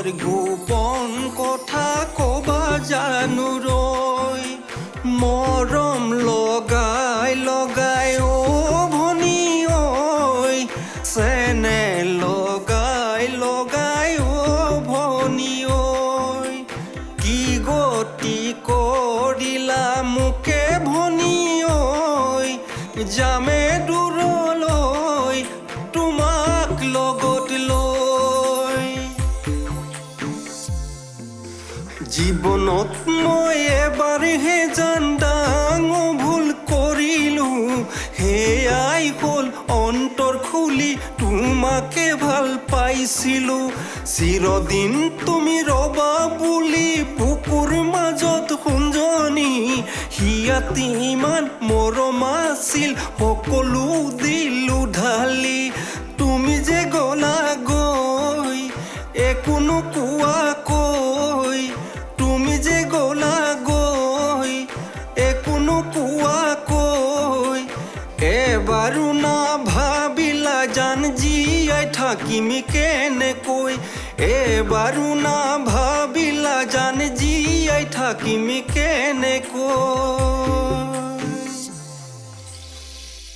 তোৰ গোপন কথা কবা জানো ৰৈ মৰম লগাই লগাই অ ভনী ঐ চেনে লগাই লগাই অ ভনী ঐ কি গতি কৰিলা মোকে ভনী ঐ যামে দূৰলৈ তোমাক লগত লৈ জীৱনত মই এবাৰহে জান ডাঙৰ ভুল কৰিলো সেয়াই হ'ল অন্তৰ খুলি তোমাকে ভাল পাইছিলো চিৰদিন তুমি ৰবা বুলি বুকুৰ মাজত খুঞ্জনি হিয়াতি ইমান মৰম আছিল সকলো দিলো ঢালি তুমি যে গলা গৈ একো নোকোৱাকৈ তুমি যে গলা গৈ একো নোকোৱাকৈ এবাৰো নাভাবিলা জান জীয়াই থাকিম কেনেকৈ এবাৰো নাভাবিলা জান জীয়াই থাকিম কেনেকৈ